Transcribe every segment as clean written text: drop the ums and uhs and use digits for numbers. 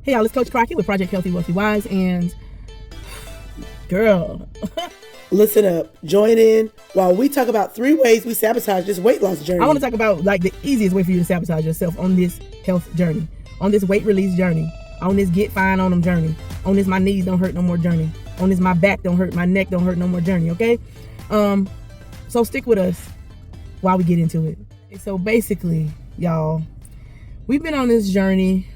Hey y'all, it's Coach Crockett with Project Healthy Wealthy Wise, and girl, listen up, join in while we talk about 3 ways we sabotage this weight loss journey. I want to talk about like the easiest way for you to sabotage yourself on this health journey, on this weight release journey, on this get fine on them journey, on this my knees don't hurt no more journey, on this my back don't hurt, my neck don't hurt no more journey, okay? So stick with us while we get into it. So basically, y'all, we've been on this journey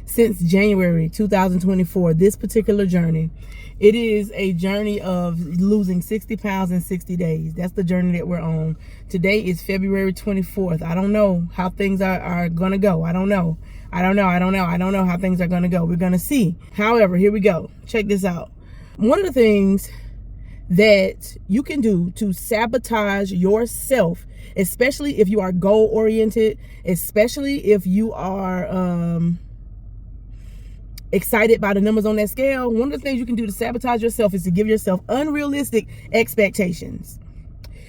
since January 2024, this particular journey. It is a journey of losing 60 pounds in 60 days. That's the journey that we're on. Today is February 24th. I don't know how things are going to go. I don't know how things are going to go. We're going to see. However, here we go. Check this out. One of the things that you can do to sabotage yourself, especially if you are goal oriented, especially if you are excited by the numbers on that scale, one of the things you can do to sabotage yourself is to give yourself unrealistic expectations.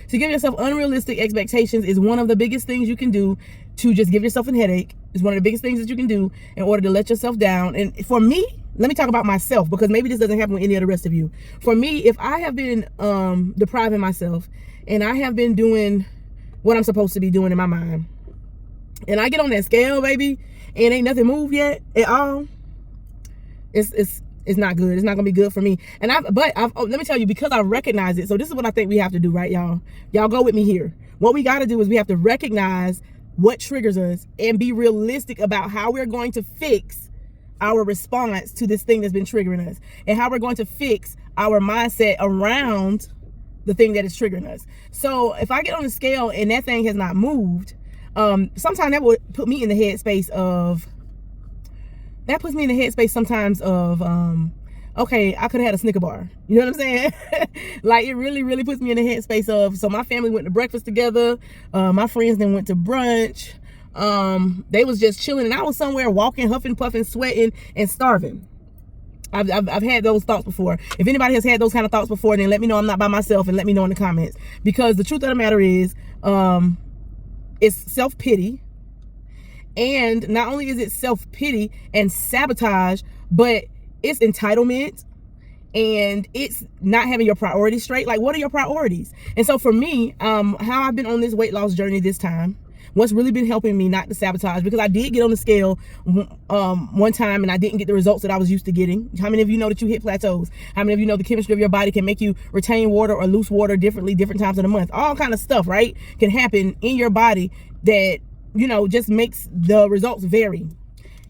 To give yourself unrealistic expectations is one of the biggest things you can do to just give yourself a headache. It's one of the biggest things that you can do in order to let yourself down. And for me, let me talk about myself, because maybe this doesn't happen with any of the rest of you. For me, if I have been depriving myself and I have been doing what I'm supposed to be doing in my mind, and I get on that scale, baby, and ain't nothing moved yet at all, it's not good. It's not gonna be good for me. And let me tell you, because I recognize it. So this is what I think we have to do, right, y'all? Y'all go with me here. What we got to do is we have to recognize what triggers us and be realistic about how we're going to fix our response to this thing that's been triggering us, and how we're going to fix our mindset around the thing that is triggering us. So if I get on the scale and that thing has not moved, sometimes that would put me in the headspace of, sometimes of, okay, I could have had a Snicker bar. You know what I'm saying? Like, it really, really puts me in the headspace of, so my family went to breakfast together. My friends then went to brunch. They was just chilling, and I was somewhere walking, huffing, puffing, sweating, and starving. I've had those thoughts before. If anybody has had those kind of thoughts before, then let me know I'm not by myself, and let me know in the comments. Because the truth of the matter is, it's self-pity. And not only is it self-pity and sabotage, but it's entitlement, and it's not having your priorities straight. Like, what are your priorities? And so for me, how I've been on this weight loss journey this time, what's really been helping me not to sabotage, because I did get on the scale one time and I didn't get the results that I was used to getting. How many of you know that you hit plateaus? How many of you know the chemistry of your body can make you retain water or lose water differently, different times of the month? All kind of stuff, right, can happen in your body that, you know, just makes the results vary.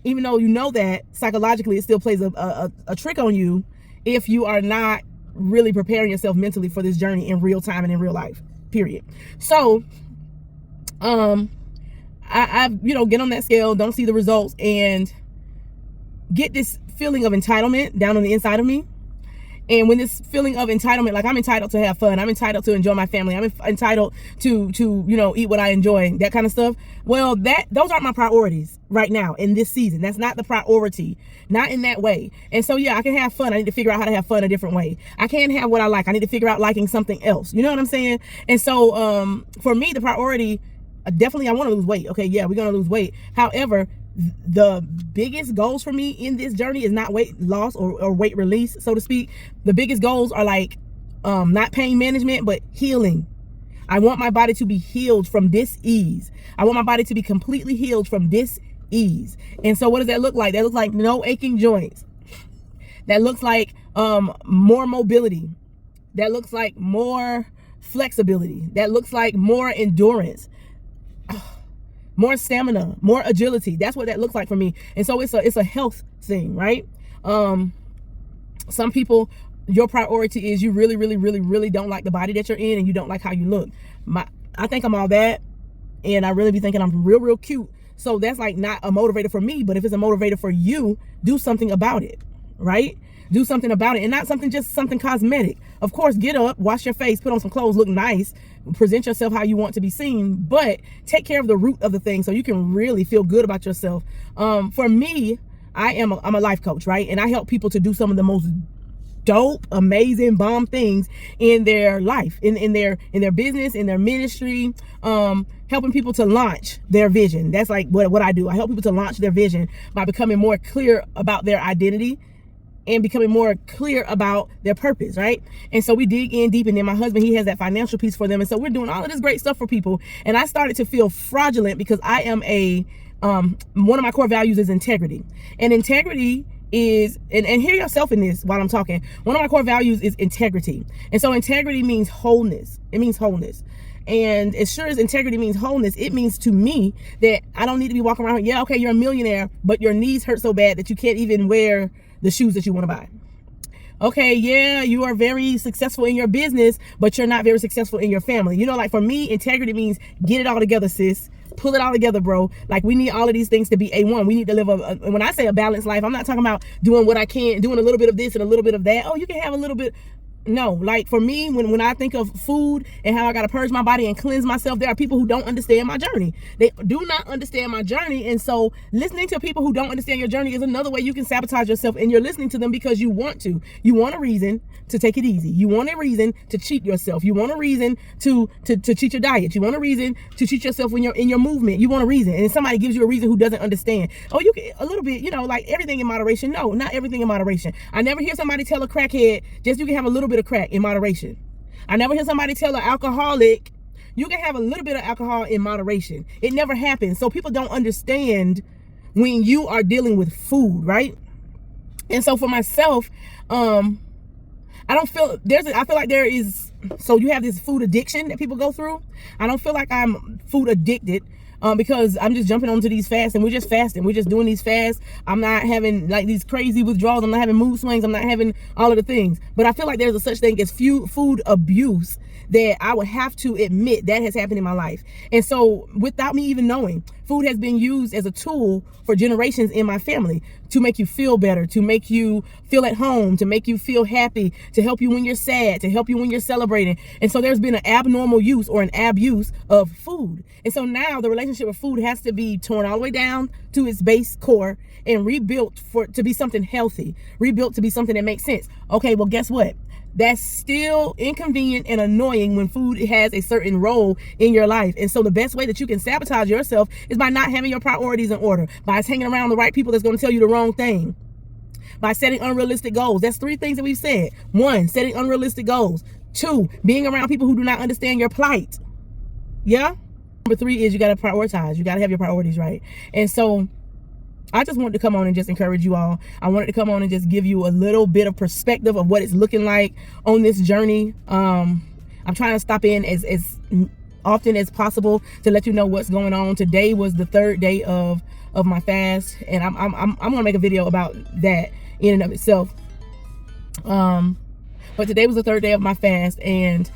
Even though you know that psychologically it still plays a trick on you if you are not really preparing yourself mentally for this journey in real time and in real life, period. So I get on that scale, don't see the results, and get this feeling of entitlement down on the inside of me. And when this feeling of entitlement, like, I'm entitled to have fun, I'm entitled to enjoy my family, I'm entitled to eat what I enjoy, that kind of stuff. Well, those aren't my priorities right now in this season. That's not the priority, not in that way. And so, yeah, I can have fun. I need to figure out how to have fun a different way. I can't have what I like. I need to figure out liking something else. You know what I'm saying? And so, for me, the priority, definitely, I want to lose weight. Okay, yeah, we're going to lose weight. However, the biggest goals for me in this journey is not weight loss or weight release, so to speak. The biggest goals are like not pain management, but healing. I want my body to be healed from dis-ease. I want my body to be completely healed from dis-ease. And so what does that look like? That looks like no aching joints. That looks like more mobility. That looks like more flexibility. That looks like more endurance, more stamina, more agility. That's what that looks like for me. And so it's a health thing, right? Some people, your priority is you really, really, really, really don't like the body that you're in, and you don't like how you look. I think I'm all that, and I really be thinking I'm real, real cute. So that's like not a motivator for me. But if it's a motivator for you, do something about it, right? Do something about it, and not just something cosmetic. Of course, get up, wash your face, put on some clothes, look nice, present yourself how you want to be seen, but take care of the root of the thing so you can really feel good about yourself. For me, I'm a life coach, right? And I help people to do some of the most dope, amazing, bomb things in their life, in their business, in their ministry, helping people to launch their vision. That's like what I do. I help people to launch their vision by becoming more clear about their identity and becoming more clear about their purpose, right? And so we dig in deep, and then my husband, he has that financial piece for them. And so we're doing all of this great stuff for people. And I started to feel fraudulent because I am one of my core values is integrity. And integrity is, and hear yourself in this while I'm talking, one of my core values is integrity. And so integrity means wholeness. It means wholeness. And as sure as integrity means wholeness, it means to me that I don't need to be walking around, yeah, okay, you're a millionaire, but your knees hurt so bad that you can't even wear the shoes that you want to buy. Okay, yeah, you are very successful in your business, but you're not very successful in your family. You know, like for me, integrity means get it all together, sis. Pull it all together, bro. Like we need all of these things to be A1. We need to live when I say a balanced life, I'm not talking about doing what I can, doing a little bit of this and a little bit of that. Oh, you can have a little bit. No, like for me, when I think of food and how I got to purge my body and cleanse myself, there are people who don't understand my journey. They do not understand my journey. And so listening to people who don't understand your journey is another way you can sabotage yourself, and you're listening to them because you want to. You want a reason to take it easy. You want a reason to cheat yourself. You want a reason to cheat your diet. You want a reason to cheat yourself when you're in your movement. You want a reason. And somebody gives you a reason who doesn't understand. Oh, you can a little bit, you know, like everything in moderation. No, not everything in moderation. I never hear somebody tell a crackhead, just you can have a little bit of crack in moderation. I never hear somebody tell an alcoholic, you can have a little bit of alcohol in moderation. It never happens. So people don't understand when you are dealing with food, right? And so for myself, I feel like there is, so you have this food addiction that people go through. I don't feel like I'm food addicted. Because I'm just jumping onto these fasts, and we're just fasting. We're just doing these fasts. I'm not having like these crazy withdrawals. I'm not having mood swings. I'm not having all of the things. But I feel like there's a such thing as food abuse that I would have to admit that has happened in my life. And so without me even knowing, food has been used as a tool for generations in my family to make you feel better, to make you feel at home, to make you feel happy, to help you when you're sad, to help you when you're celebrating. And so there's been an abnormal use or an abuse of food. And so now the relationship with food has to be torn all the way down to its base core and rebuilt to be something healthy, rebuilt to be something that makes sense. Okay, well, guess what? That's still inconvenient and annoying when food has a certain role in your life. And so the best way that you can sabotage yourself is by not having your priorities in order, by hanging around the right people that's going to tell you the wrong thing, by setting unrealistic goals. That's 3 things that we've said. 1, setting unrealistic goals. 2, being around people who do not understand your plight. Yeah? Number 3 is you got to prioritize. You got to have your priorities right. And so I just wanted to come on and just encourage you all. I wanted to come on and just give you a little bit of perspective of what it's looking like on this journey. I'm trying to stop in as often as possible to let you know what's going on. Today was the 3rd day of my fast, and I'm gonna make a video about that in and of itself. But today was the 3rd day of my fast, and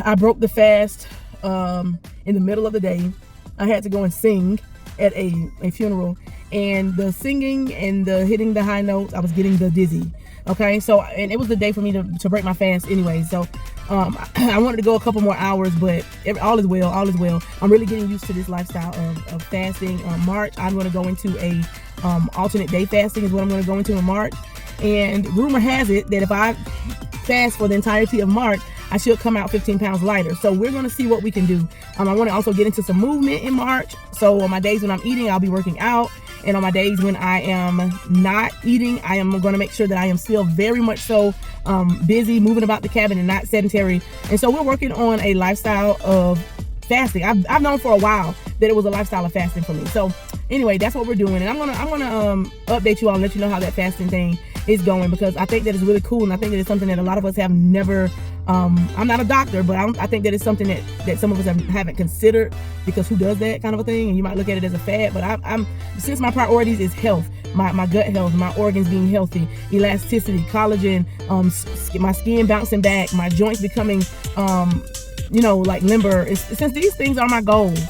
I broke the fast in the middle of the day. I had to go and sing at a funeral, and the singing and the hitting the high notes, I was getting the dizzy. Okay, so, and it was the day for me to break my fast anyway. So I wanted to go a couple more hours, but all is well. I'm really getting used to this lifestyle of fasting. March, I'm going to go into a alternate day fasting is what I'm going to go into in March. And rumor has it that if I fast for the entirety of March, I should come out 15 pounds lighter. So we're going to see what we can do. I want to also get into some movement in March. So on my days when I'm eating, I'll be working out. And on my days when I am not eating, I am going to make sure that I am still very much so busy moving about the cabin and not sedentary. And so we're working on a lifestyle of fasting. I've known for a while that it was a lifestyle of fasting for me. So anyway, that's what we're doing. And I'm gonna update you all and let you know how that fasting thing is going, because I think that it's really cool, and I think that it's something that a lot of us have never. I'm not a doctor, but I think that it's something that some of us haven't considered, because who does that kind of a thing? And you might look at it as a fad, but I'm since my priorities is health, my gut health, my organs being healthy, elasticity, collagen, my skin bouncing back, my joints becoming like limber. Since these things are my goals,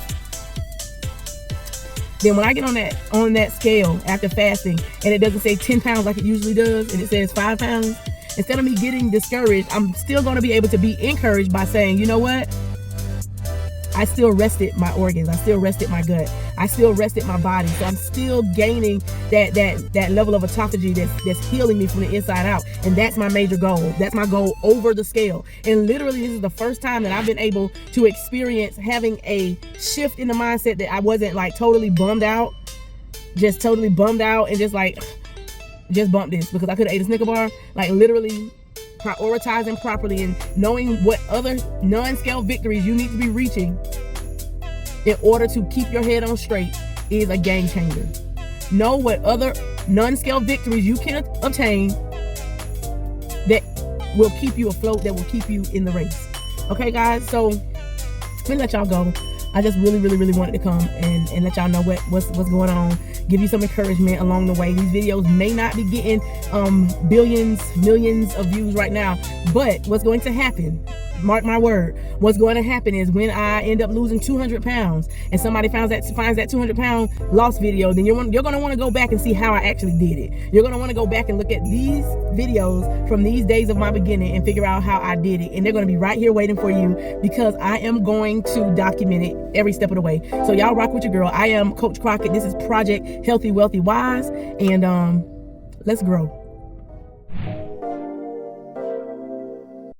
then when I get on that scale after fasting and it doesn't say 10 pounds like it usually does, and it says 5 pounds, instead of me getting discouraged, I'm still going to be able to be encouraged by saying, you know what? I still rested my organs. I still rested my gut. I still rested my body. So I'm still gaining that level of autophagy that's healing me from the inside out. And that's my major goal. That's my goal over the scale. And literally, this is the first time that I've been able to experience having a shift in the mindset that I wasn't like totally bummed out, just totally bummed out and just like, just bump this because I could have ate a Snicker bar. Like literally prioritizing properly and knowing what other non-scale victories you need to be reaching in order to keep your head on straight is a game changer. Know what other non-scale victories you can obtain that will keep you afloat, that will keep you in the race. Okay, guys, so let me let y'all go. I just really wanted to come and let y'all know what's going on, give you some encouragement along the way. These videos may not be getting billions, millions of views right now, but what's going to happen, mark my word, what's going to happen is when I end up losing 200 pounds and somebody finds that 200-pound loss video, then you're going to want to go back and see how I actually did it. You're going to want to go back and look at these videos from these days of my beginning and figure out how I did it. And they're going to be right here waiting for you because I am going to document it every step of the way. So y'all rock with your girl. I am Coach Crockett. This is Project Healthy, Wealthy, Wise. And let's grow.